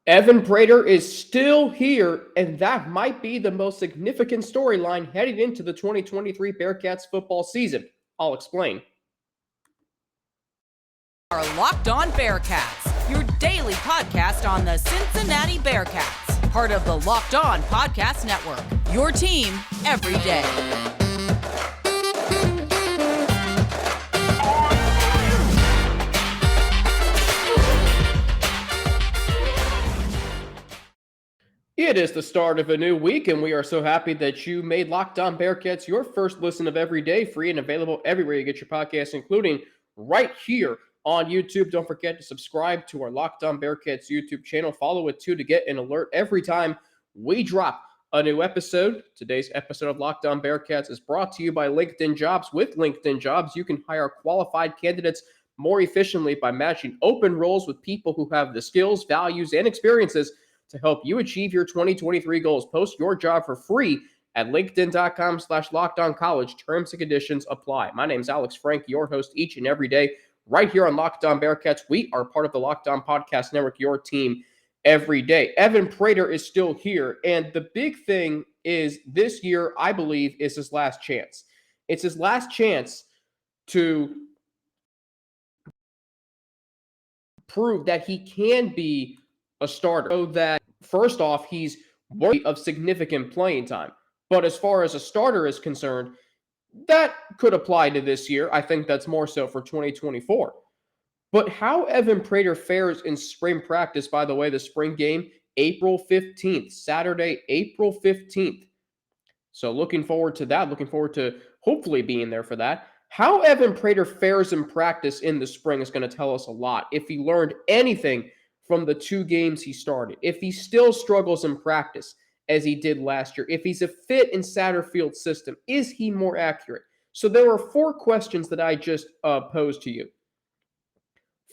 Evan Prater is still here, and that might be the most significant storyline heading into the 2023 Bearcats football season. I'll explain. Our Locked On Bearcats, your daily podcast on the Cincinnati Bearcats, part of the Locked On Podcast Network, your team every day. It is the start of a new week, and we are so happy that you made Locked On Bearcats your first listen of every day, free and available everywhere you get your podcasts, including right here on YouTube. Don't forget to subscribe to our Locked On Bearcats YouTube channel. Follow it too to get an alert every time we drop a new episode. Today's episode of Locked On Bearcats is brought to you by LinkedIn Jobs. With LinkedIn Jobs, you can hire qualified candidates more efficiently by matching open roles with people who have the skills, values, and experiences to help you achieve your 2023 goals. Post your job for free at linkedin.com/lockedoncollege. Terms and conditions apply. My name's Alex Frank, your host each and every day right here on Locked On Bearcats. We are part of the Locked On Podcast Network, your team every day. Evan Prater is still here, and the big thing is this year, I believe, is his last chance. It's his last chance to prove that he can be a starter. So that, first off, he's worthy of significant playing time. But as far as a starter is concerned, that could apply to this year. I think that's more so for 2024. But how Evan Prater fares in spring practice, by the way, the spring game, April 15th, Saturday, April 15th. So looking forward to that. Looking forward to hopefully being there for that. How Evan Prater fares in practice in the spring is going to tell us a lot. If he learned anything from the two games he started, if he still struggles in practice as he did last year, if he's a fit in Satterfield's system, is he more accurate? So there are four questions that I just posed to you.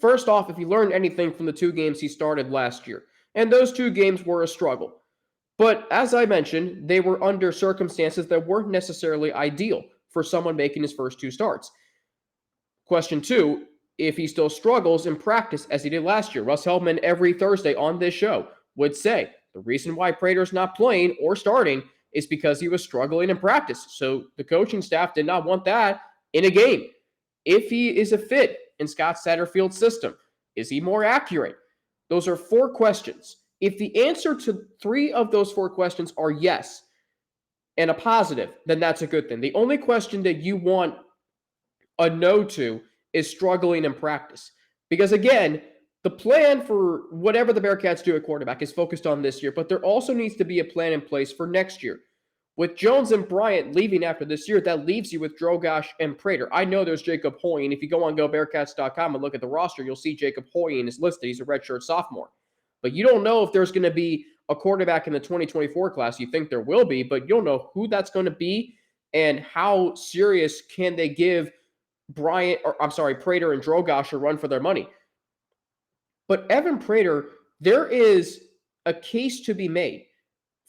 First off, if he learned anything from the two games he started last year, and those two games were a struggle. But as I mentioned, they were under circumstances that weren't necessarily ideal for someone making his first two starts. Question two, if he still struggles in practice as he did last year. Russ Hellman every Thursday on this show would say the reason why Prater's not playing or starting is because he was struggling in practice. So the coaching staff did not want that in a game. If he is a fit in Scott Satterfield's system, is he more accurate? Those are four questions. If the answer to three of those four questions are yes and a positive, then that's a good thing. The only question that you want a no to is struggling in practice. Because again, the plan for whatever the Bearcats do at quarterback is focused on this year, but there also needs to be a plan in place for next year. With Jones and Bryant leaving after this year, that leaves you with Drogosh and Prater. I know there's Jacob Hoyen. If you go on GoBearcats.com and look at the roster, you'll see Jacob Hoyen is listed. He's a redshirt sophomore. But you don't know if there's going to be a quarterback in the 2024 class. You think there will be, but you don't know who that's going to be and how serious can they give Prater and Drogosh a run for their money. But Evan Prater, there is a case to be made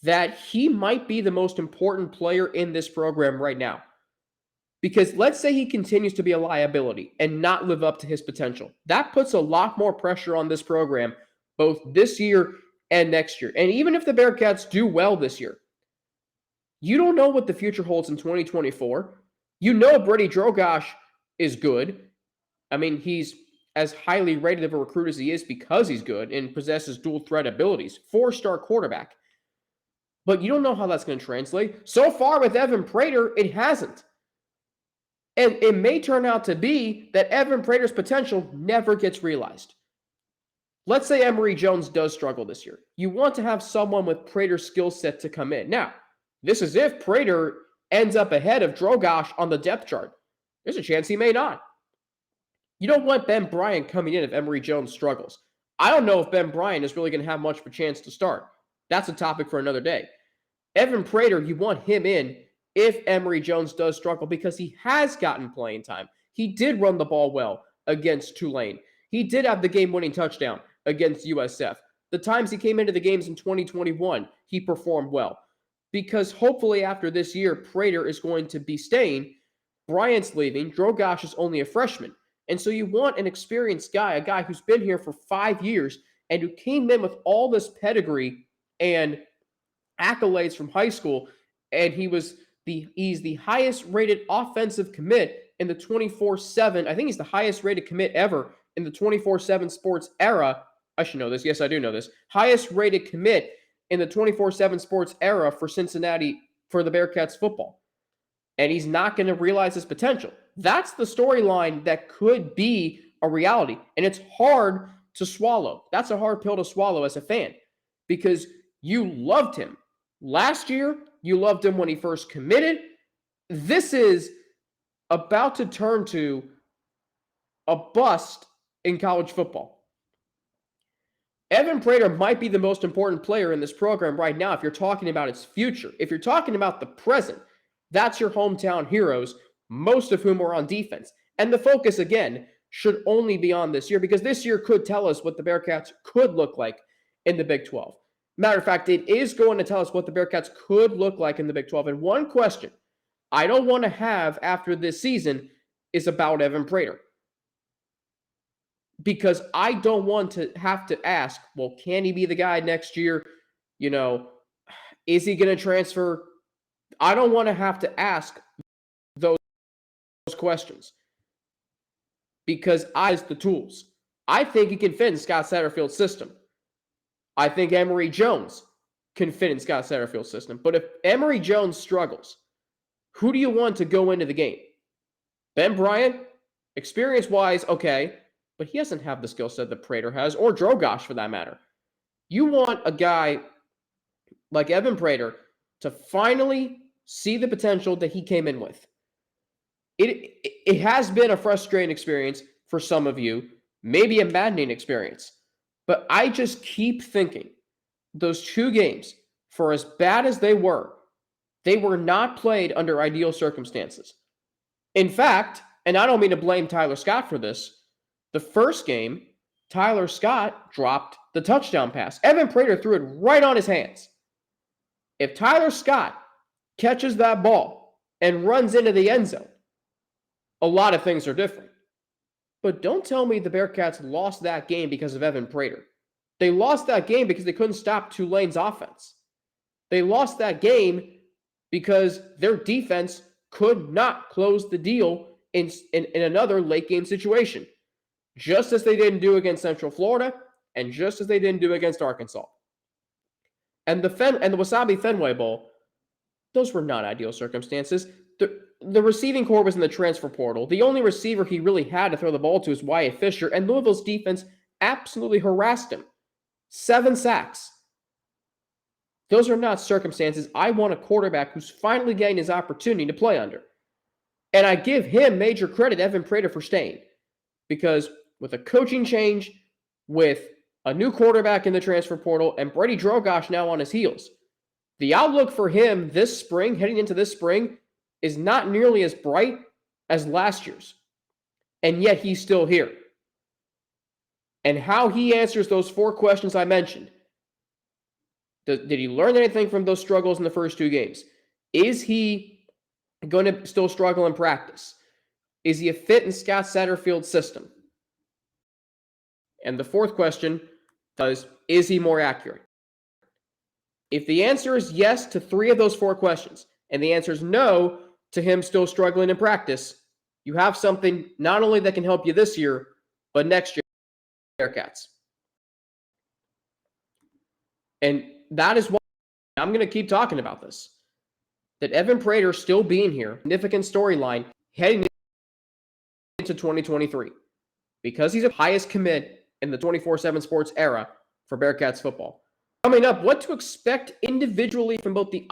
that he might be the most important player in this program right now. Because let's say he continues to be a liability and not live up to his potential. That puts a lot more pressure on this program, both this year and next year. And even if the Bearcats do well this year, you don't know what the future holds in 2024. You know Brady Drogosh is good. I mean, he's as highly rated of a recruit as he is because he's good and possesses dual threat abilities. 4-star quarterback. But you don't know how that's going to translate. So far with Evan Prater, it hasn't. And it may turn out to be that Evan Prater's potential never gets realized. Let's say Emory Jones does struggle this year. You want to have someone with Prater's skill set to come in. Now, this is if Prater ends up ahead of Drogosh on the depth chart. There's a chance he may not. You don't want Ben Bryant coming in if Emory Jones struggles. I don't know if Ben Bryant is really going to have much of a chance to start. That's a topic for another day. Evan Prater, you want him in if Emory Jones does struggle because he has gotten playing time. He did run the ball well against Tulane. He did have the game-winning touchdown against USF. The times he came into the games in 2021, he performed well. Because hopefully after this year, Prater is going to be staying. Bryant's leaving. Drogosh is only a freshman. And so you want an experienced guy, a guy who's been here for 5 years and who came in with all this pedigree and accolades from high school, and he's the highest rated offensive commit in the 24/7. I think he's the highest rated commit ever in the 24/7 sports era. I should know this. Yes, I do know this. Highest rated commit in the 24/7 sports era for Cincinnati, for the Bearcats football. And he's not going to realize his potential. That's the storyline that could be a reality. And it's hard to swallow. That's a hard pill to swallow as a fan, because you loved him last year. You loved him when he first committed. This is about to turn to a bust in college football. Evan Prater might be the most important player in this program right now if you're talking about its future. If you're talking about the present, that's your hometown heroes, most of whom are on defense. And the focus, again, should only be on this year, because this year could tell us what the Bearcats could look like in the Big 12. Matter of fact, it is going to tell us what the Bearcats could look like in the Big 12. And one question I don't want to have after this season is about Evan Prater, because I don't want to have to ask, well, can he be the guy next year? Is he going to transfer? I don't want to have to ask those questions, because I has the tools. I think he can fit in Scott Satterfield's system. I think Emory Jones can fit in Scott Satterfield's system. But if Emory Jones struggles, who do you want to go into the game? Ben Bryant, experience-wise, okay, but he doesn't have the skill set that Prater has, or Drogosh for that matter. You want a guy like Evan Prater to finally see the potential that he came in with. It has been a frustrating experience for some of you, maybe a maddening experience, but I just keep thinking those two games, for as bad as they were not played under ideal circumstances. In fact, and I don't mean to blame Tyler Scott for this, the first game, Tyler Scott dropped the touchdown pass. Evan Prater threw it right on his hands. If Tyler Scott catches that ball and runs into the end zone, a lot of things are different. But don't tell me the Bearcats lost that game because of Evan Prater. They lost that game because they couldn't stop Tulane's offense. They lost that game because their defense could not close the deal in another late game situation, just as they didn't do against Central Florida and just as they didn't do against Arkansas. And the Wasabi Fenway Bowl, those were not ideal circumstances. The receiving corps was in the transfer portal. The only receiver he really had to throw the ball to is Wyatt Fisher, and Louisville's defense absolutely harassed him. 7 sacks. Those are not circumstances I want a quarterback who's finally getting his opportunity to play under. And I give him major credit, Evan Prater, for staying. Because with a coaching change, with a new quarterback in the transfer portal, and Brady Drogosh now on his heels, the outlook for him this spring, heading into this spring, is not nearly as bright as last year's. And yet he's still here. And how he answers those 4 questions I mentioned. Did he learn anything from those struggles in the first 2 games? Is he going to still struggle in practice? Is he a fit in Scott Satterfield's system? And the 4th question is he more accurate? If the answer is yes to 3 of those 4 questions, and the answer is no to him still struggling in practice, you have something not only that can help you this year, but next year, Bearcats. And that is why I'm going to keep talking about this. That Evan Prater still being here, significant storyline heading into 2023. Because he's the highest commit in the 24/7 sports era for Bearcats football. Coming up, what to expect individually from both the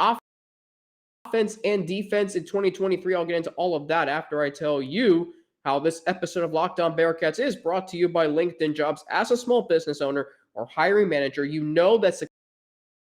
offense and defense in 2023. I'll get into all of that after I tell you how this episode of Locked On Bearcats is brought to you by LinkedIn Jobs. As a small business owner or hiring manager, you know that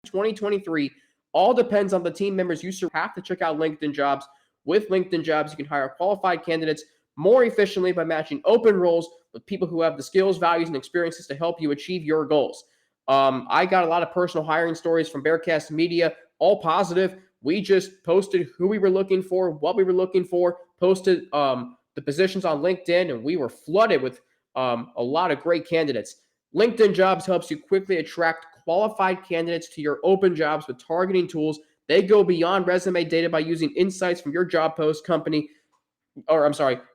2023 all depends on the team members you have to check out LinkedIn Jobs. With LinkedIn Jobs, you can hire qualified candidates more efficiently by matching open roles with people who have the skills, values, and experiences to help you achieve your goals. I got a lot of personal hiring stories from Bearcast Media, all positive. We just posted who we were looking for, what we were looking for, posted the positions on LinkedIn, and we were flooded with a lot of great candidates. LinkedIn Jobs helps you quickly attract qualified candidates to your open jobs with targeting tools. They go beyond resume data by using insights from your job post company,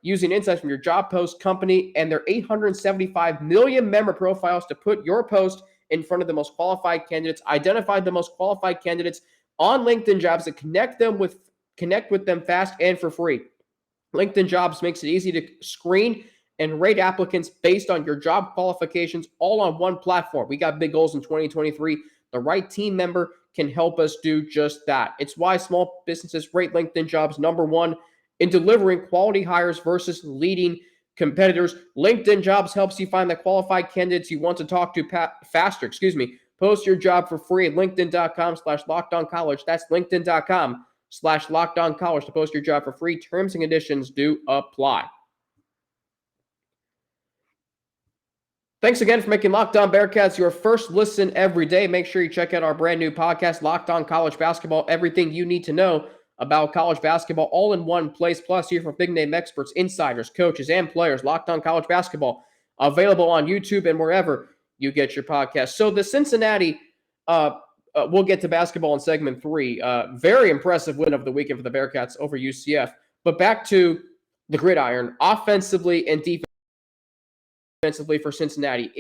using insights from your job post company and their 875 million member profiles to put your post in front of the most qualified candidates. Identify the most qualified candidates on LinkedIn Jobs and connect with them fast and for free. LinkedIn Jobs makes it easy to screen and rate applicants based on your job qualifications all on one platform. We got big goals in 2023. The right team member can help us do just that. It's why small businesses rate LinkedIn Jobs number one in delivering quality hires versus leading competitors. LinkedIn Jobs helps you find the qualified candidates you want to talk to faster. Post your job for free at linkedin.com/lockedoncollege. That's linkedin.com/lockedoncollege to post your job for free. Terms and conditions do apply. Thanks again for making Locked On Bearcats your first listen every day. Make sure you check out our brand new podcast, Locked On College Basketball. Everything you need to know about college basketball all in one place. Plus, hear from big-name experts, insiders, coaches, and players. Locked On College Basketball, available on YouTube and wherever you get your podcast. So the Cincinnati, we'll get to basketball in segment 3. Very impressive win of the weekend for the Bearcats over UCF. But back to the gridiron, offensively and defensively for Cincinnati.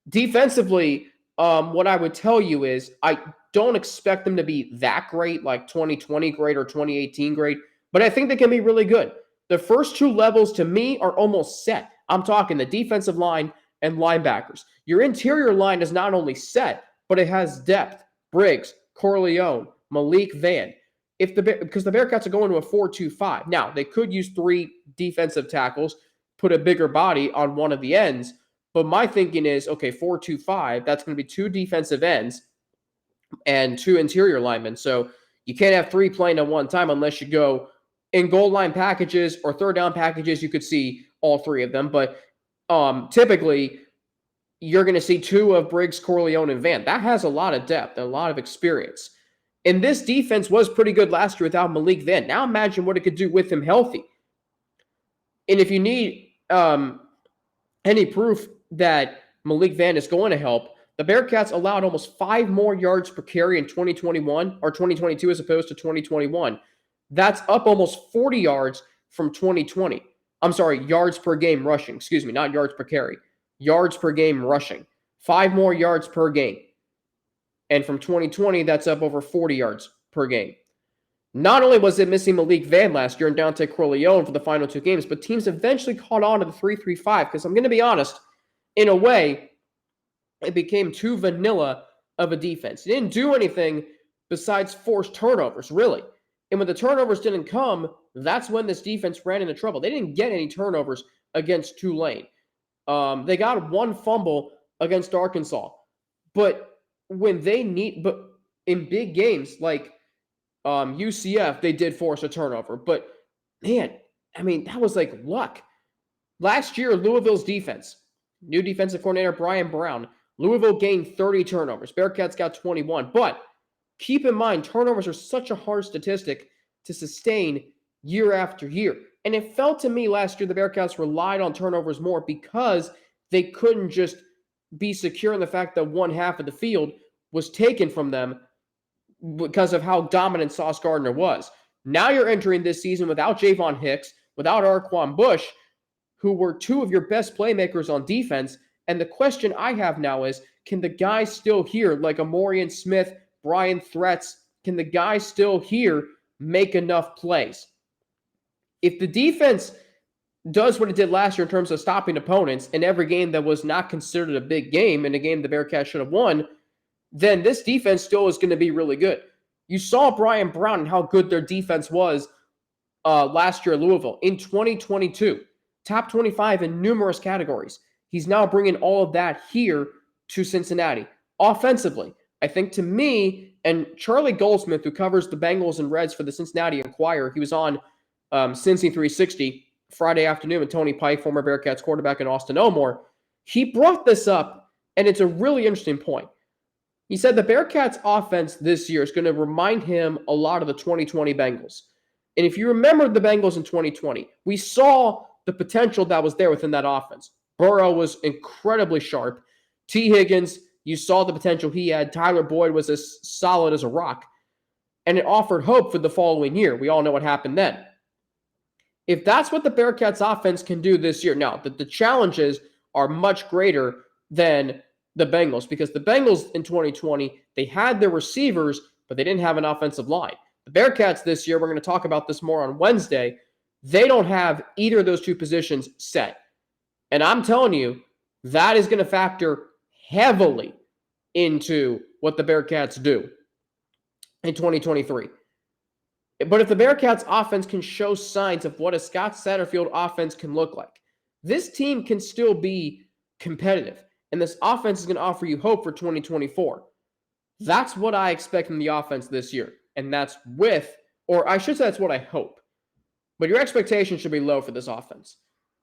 Defensively, what I would tell you is I don't expect them to be that great, like 2020 great or 2018 great, but I think they can be really good. The first two levels to me are almost set. I'm talking the defensive line and linebackers. Your interior line is not only set, but it has depth. Briggs, Corleone, Malik Vann. Because the Bearcats are going to a 4-2-5. Now, they could use 3 defensive tackles, put a bigger body on one of the ends, but my thinking is, okay, 4-2-5, that's going to be 2 defensive ends and 2 interior linemen. So you can't have 3 playing at one time unless you go in goal line packages or third down packages. You could see all 3 of them, but typically you're going to see 2 of Briggs, Corleone, and Vann. That has a lot of depth and a lot of experience. And this defense was pretty good last year without Malik Vann. Now imagine what it could do with him healthy. And if you need any proof that Malik Vann is going to help, the Bearcats allowed almost 5 more yards per carry in 2021 or 2022 as opposed to 2021. That's up almost 40 yards from 2020. I'm sorry, yards per game rushing. Not yards per carry. Yards per game rushing. 5 more yards per game. And from 2020, that's up over 40 yards per game. Not only was it missing Malik Vann last year and Dante Corleone for the final 2 games, but teams eventually caught on to the 3-3-5 because I'm going to be honest, in a way, it became too vanilla of a defense. It didn't do anything besides force turnovers, really. And when the turnovers didn't come, that's when this defense ran into trouble. They didn't get any turnovers against Tulane. They got 1 fumble against Arkansas. But in big games like UCF, they did force a turnover. But man, I mean, that was like luck. Last year, Louisville's defense, new defensive coordinator Brian Brown, Louisville gained 30 turnovers. Bearcats got 21. But keep in mind, turnovers are such a hard statistic to sustain year after year. And it felt to me last year the Bearcats relied on turnovers more because they couldn't just be secure in the fact that 1/2 of the field was taken from them because of how dominant Sauce Gardner was. Now you're entering this season without Javon Hicks, without Arquan Bush, who were 2 of your best playmakers on defense. And the question I have now is, can the guys still here, like Amorian Smith, Brian Threats, can the guys still here make enough plays? If the defense does what it did last year in terms of stopping opponents in every game that was not considered a big game and a game the Bearcats should have won, then this defense still is going to be really good. You saw Brian Brown and how good their defense was last year at Louisville. In 2022, top 25 in numerous categories. He's now bringing all of that here to Cincinnati. Offensively, I think to me, and Charlie Goldsmith, who covers the Bengals and Reds for the Cincinnati Enquirer, he was on Cincy 360 Friday afternoon with Tony Pike, former Bearcats quarterback, and Austin Elmore. He brought this up, and it's a really interesting point. He said the Bearcats offense this year is going to remind him a lot of the 2020 Bengals. And if you remember the Bengals in 2020, we saw the potential that was there within that offense. Burrow was incredibly sharp. T. Higgins, you saw the potential he had. Tyler Boyd was as solid as a rock. And it offered hope for the following year. We all know what happened then. If that's what the Bearcats offense can do this year, now the challenges are much greater than the Bengals, because the Bengals in 2020, they had their receivers, but they didn't have an offensive line. The Bearcats this year, we're going to talk about this more on Wednesday, they don't have either of those two positions set. And I'm telling you, that is going to factor heavily into what the Bearcats do in 2023. But if the Bearcats offense can show signs of what a Scott Satterfield offense can look like, this team can still be competitive. And this offense is going to offer you hope for 2024. That's what I expect from the offense this year. And that's that's what I hope. But your expectations should be low for this offense.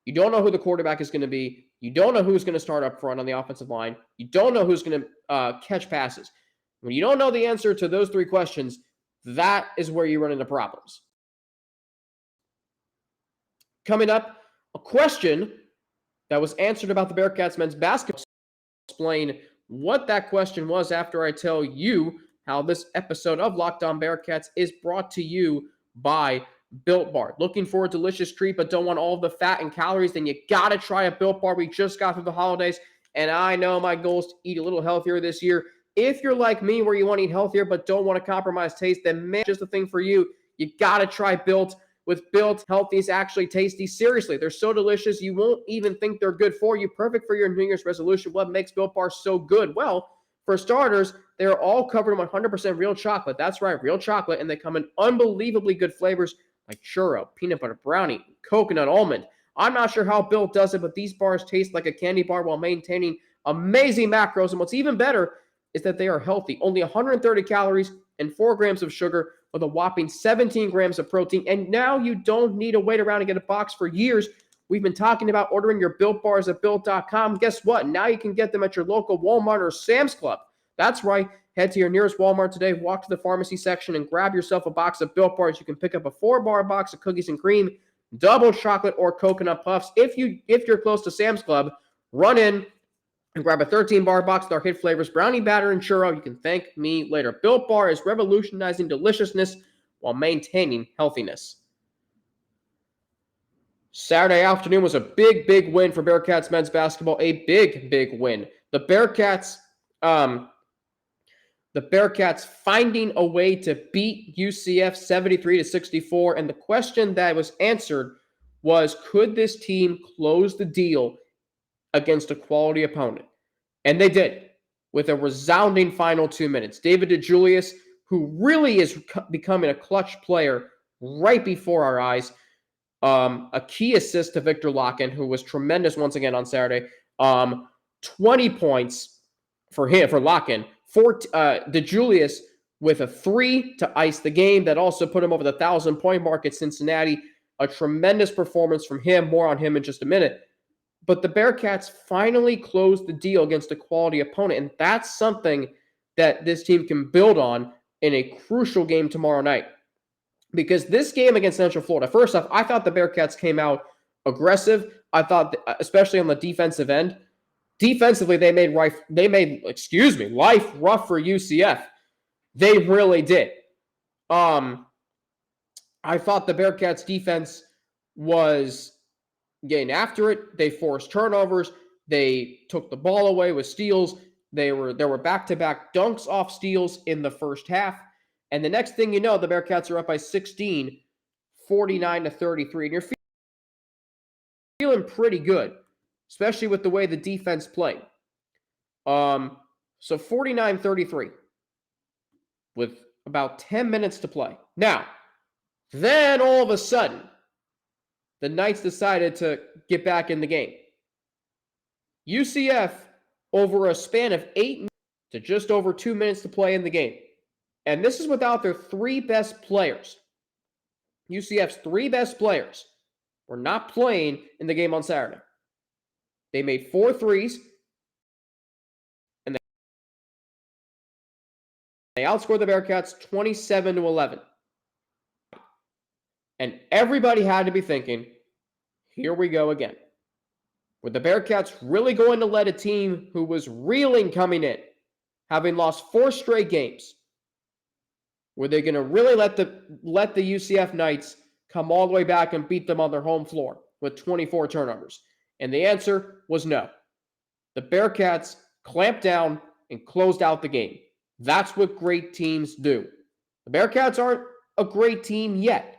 You don't know who the quarterback is going to be. You don't know who's going to start up front on the offensive line. You don't know who's going to catch passes. When you don't know the answer to those three questions, that is where you run into problems. Coming up, a question that was answered about the Bearcats men's basketball. Explain what that question was after I tell you how this episode of Locked On Bearcats is brought to you by Built Bar. Looking for a delicious treat but don't want all of the fat and calories? Then you got to try a Built Bar. We just got through the holidays, and I know my goal is to eat a little healthier this year. If you're like me, where you want to eat healthier but don't want to compromise taste, then man, just the thing for you. You got to try Built. With Built, healthy is actually tasty. Seriously, they're so delicious, you won't even think they're good for you. Perfect for your New Year's resolution. What makes Built Bar so good? Well, for starters, they're all covered in 100% real chocolate. That's right, real chocolate, and they come in unbelievably good flavors like churro, peanut butter brownie, coconut almond. I'm not sure how Built does it, but these bars taste like a candy bar while maintaining amazing macros. And what's even better is that they are healthy. Only 130 calories and 4 grams of sugar with a whopping 17 grams of protein. And now you don't need to wait around and get a box for years. We've been talking about ordering your Built Bars at Built.com. Guess what? Now you can get them at your local Walmart or Sam's Club. That's right. Head to your nearest Walmart today, walk to the pharmacy section, and grab yourself a box of Built Bars. You can pick up a 4-bar box of cookies and cream, double chocolate, or coconut puffs. If you're close to Sam's Club, run in and grab a 13-bar box with our hit flavors, brownie batter, and churro. You can thank me later. Built Bar is revolutionizing deliciousness while maintaining healthiness. Saturday afternoon was a big, big win for Bearcats men's basketball. A big, big win. The Bearcats finding a way to beat UCF 73-64. And the question that was answered was, could this team close the deal against a quality opponent? And they did, with a resounding final 2 minutes. David DeJulius, who really is becoming a clutch player right before our eyes, a key assist to Victor Locken, who was tremendous once again on Saturday. 20 points for Locken. DeJulius with a 3 to ice the game. That also put him over the 1,000-point mark at Cincinnati. A tremendous performance from him. More on him in just a minute. But the Bearcats finally closed the deal against a quality opponent, and that's something that this team can build on in a crucial game tomorrow night. Because this game against Central Florida, first off, I thought the Bearcats came out aggressive. I thought, especially on the defensive end, defensively they made life rough for UCF. They really did. I thought the Bearcats defense was getting after it. They forced turnovers. They took the ball away with steals. There were back-to-back dunks off steals in the first half. And the next thing you know, the Bearcats are up by 16, 49-33. And you're feeling pretty good, especially with the way the defense played. So 49-33 with about 10 minutes to play. Now, then all of a sudden, the Knights decided to get back in the game. UCF, over a span of 8 minutes to just over 2 minutes to play in the game. And this is without their 3 best players. UCF's 3 best players were not playing in the game on Saturday. They made 4 threes, and they outscored the Bearcats 27-11. And everybody had to be thinking, here we go again. Were the Bearcats really going to let a team who was reeling coming in, having lost 4 straight games, were they going to really let the UCF Knights come all the way back and beat them on their home floor with 24 turnovers? And the answer was no. The Bearcats clamped down and closed out the game. That's what great teams do. The Bearcats aren't a great team yet,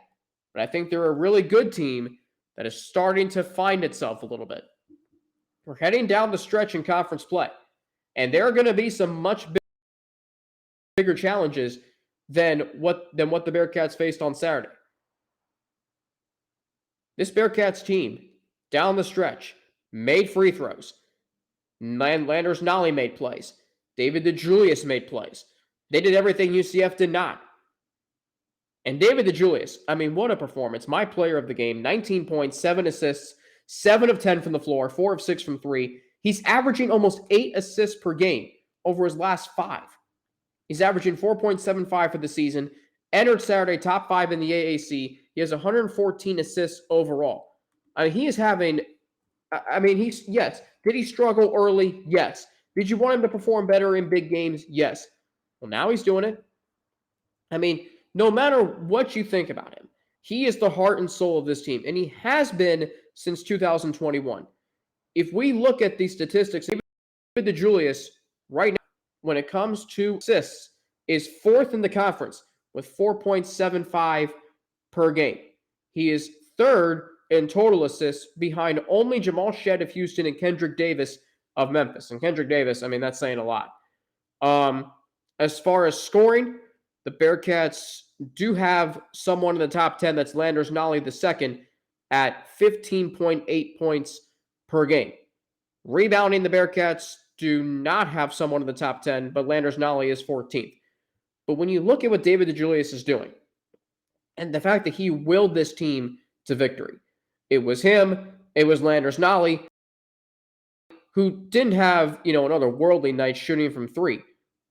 but I think they're a really good team that is starting to find itself a little bit. We're heading down the stretch in conference play, and there are going to be some much bigger challenges than what the Bearcats faced on Saturday. This Bearcats team, down the stretch, made free throws. Landers Nolly made plays. David DeJulius made plays. They did everything UCF did not. And David DeJulius, I mean, what a performance. My player of the game, 19 points, 7 assists, 7 of 10 from the floor, 4 of 6 from 3. He's averaging almost 8 assists per game over his last 5. He's averaging 4.75 for the season. Entered Saturday top 5 in the AAC. He has 114 assists overall. I mean, he is having, yes. Did he struggle early? Yes. Did you want him to perform better in big games? Yes. Well, now he's doing it. I mean, no matter what you think about him, he is the heart and soul of this team, and he has been since 2021. If we look at these statistics, David DeJulius right now, when it comes to assists, is 4th in the conference with 4.75 per game. He is 3rd in total assists behind only Jamal Shedd of Houston and Kendrick Davis of Memphis. And Kendrick Davis, I mean, that's saying a lot. As far as scoring, the Bearcats do have someone in the top 10. That's Landers Nolly II at 15.8 points per game. Rebounding, the Bearcats do not have someone in the top 10, but Landers Nolly is 14th. But when you look at what David DeJulius is doing, and the fact that he willed this team to victory, it was him, it was Landers Nolly, who didn't have, another worldly night shooting from 3.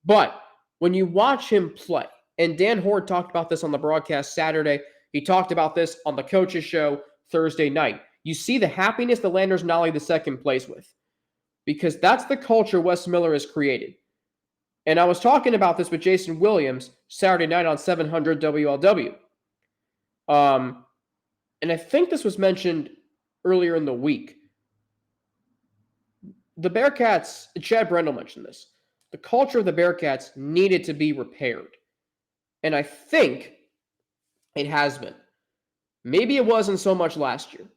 But when you watch him play, and Dan Horde talked about this on the broadcast Saturday, he talked about this on the coaches show Thursday night. You see the happiness that Landers Nolly II plays with, because that's the culture Wes Miller has created. And I was talking about this with Jason Williams Saturday night on 700 WLW. And I think this was mentioned earlier in the week. The Bearcats, Chad Brendel mentioned this, the culture of the Bearcats needed to be repaired. And I think it has been. Maybe it wasn't so much last year,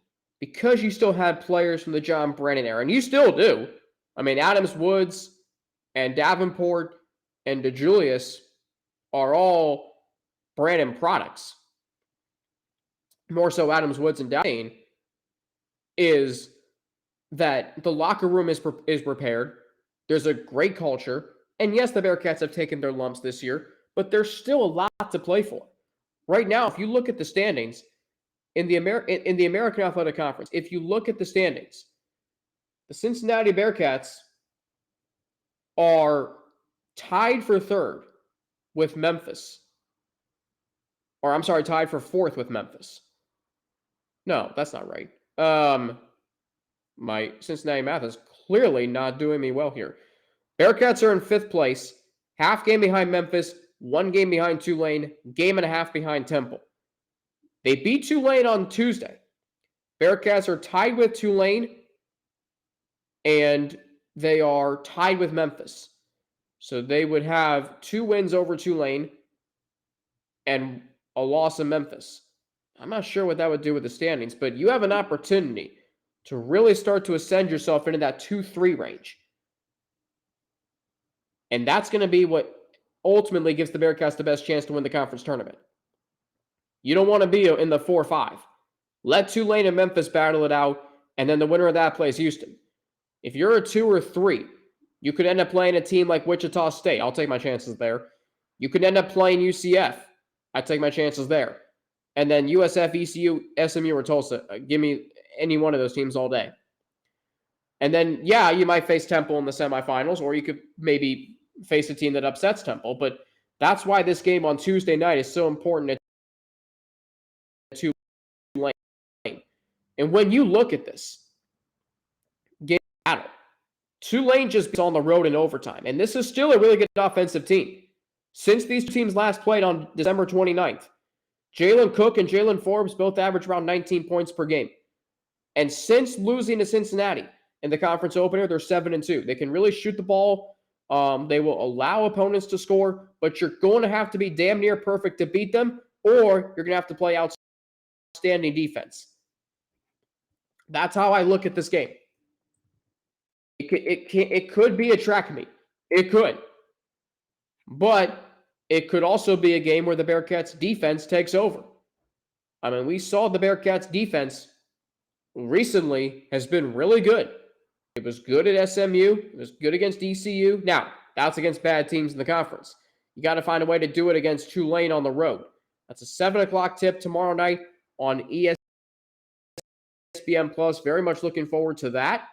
because you still had players from the John Brennan era, and you still do. I mean, Adams Woods and Davenport and DeJulius are all Brandon products. More so Adams Woods and Davenport is that the locker room is prepared. There's a great culture. And yes, the Bearcats have taken their lumps this year, but there's still a lot to play for. Right now, if you look at the standings in the American Athletic Conference, if you look at the standings, the Cincinnati Bearcats are tied for 3rd with Memphis. Or I'm sorry, tied for 4th with Memphis. No, that's not right. My Cincinnati math is clearly not doing me well here. Bearcats are in 5th place, half game behind Memphis, 1 game behind Tulane, game and a half behind Temple. They beat Tulane on Tuesday. Bearcats are tied with Tulane, and they are tied with Memphis. So they would have 2 wins over Tulane and a loss in Memphis. I'm not sure what that would do with the standings, but you have an opportunity to really start to ascend yourself into that 2-3 range. And that's going to be what ultimately gives the Bearcats the best chance to win the conference tournament. You don't want to be in the 4-5. Let Tulane and Memphis battle it out, and then the winner of that plays Houston. If you're a 2 or 3, you could end up playing a team like Wichita State. I'll take my chances there. You could end up playing UCF. I'd take my chances there. And then USF, ECU, SMU, or Tulsa. Give me any one of those teams all day. And then, yeah, you might face Temple in the semifinals, or you could maybe face a team that upsets Temple. But that's why this game on Tuesday night is so important at Tulane. And when you look at this, Tulane just beats on the road in overtime, and this is still a really good offensive team. Since these teams last played on December 29th, Jalen Cook and Jalen Forbes both average around 19 points per game. And since losing to Cincinnati in the conference opener, they're 7-2. They can really shoot the ball. They will allow opponents to score, but you're going to have to be damn near perfect to beat them, or you're going to have to play outstanding defense. That's how I look at this game. It could be a track meet. It could. But it could also be a game where the Bearcats defense takes over. I mean, we saw the Bearcats defense recently has been really good. It was good at SMU. It was good against ECU. Now, that's against bad teams in the conference. You got to find a way to do it against Tulane on the road. That's a 7 o'clock tip tomorrow night on ESPN Plus. Very much looking forward to that.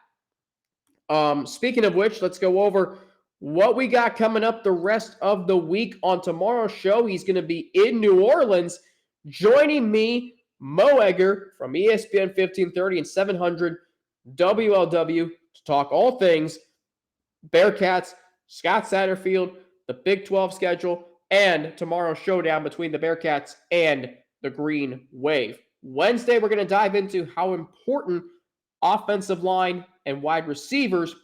Speaking of which, let's go over what we got coming up the rest of the week. On tomorrow's show, he's going to be in New Orleans. Joining me, Mo Egger from ESPN 1530 and 700 WLW to talk all things Bearcats, Scott Satterfield, the Big 12 schedule, and tomorrow's showdown between the Bearcats and the Green Wave. Wednesday, we're going to dive into how important offensive line and wide receivers,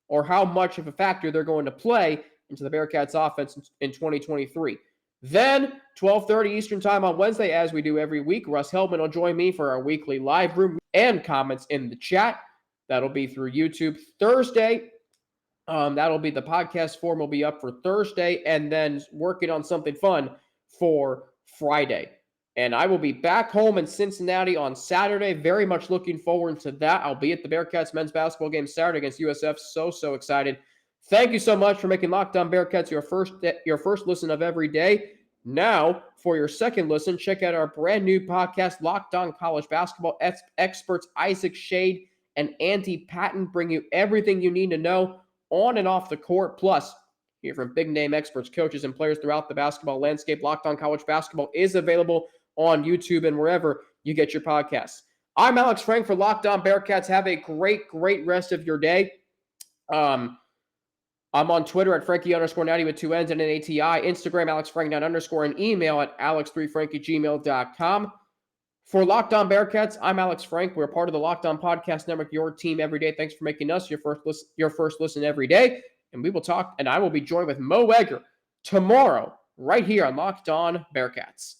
or how much of a factor they're going to play into the Bearcats offense in 2023. Then, 12:30 Eastern Time on Wednesday, as we do every week, Russ Hellman will join me for our weekly live room and comments in the chat. That'll be through YouTube. Thursday, that'll be the podcast form will be up for Thursday, and then working on something fun for Friday. And I will be back home in Cincinnati on Saturday. Very much looking forward to that. I'll be at the Bearcats men's basketball game Saturday against USF. So excited. Thank you so much for making Locked On Bearcats your first listen of every day. Now, for your second listen, check out our brand new podcast, Locked On College Basketball. Experts Isaac Shade and Andy Patton bring you everything you need to know on and off the court. Plus, hear from big-name experts, coaches, and players throughout the basketball landscape. Locked On College Basketball is available on YouTube and wherever you get your podcasts. I'm Alex Frank for Locked On Bearcats. Have a great rest of your day. I'm on Twitter at Frankie_Natty with 2 N's and an ATI. Instagram, AlexFrank_, and email at alex3frank@gmail.com. For Locked On Bearcats, I'm Alex Frank. We're part of the Locked On Podcast Network, your team every day. Thanks for making us your first listen every day. And we will talk, and I will be joined with Mo Egger tomorrow right here on Locked On Bearcats.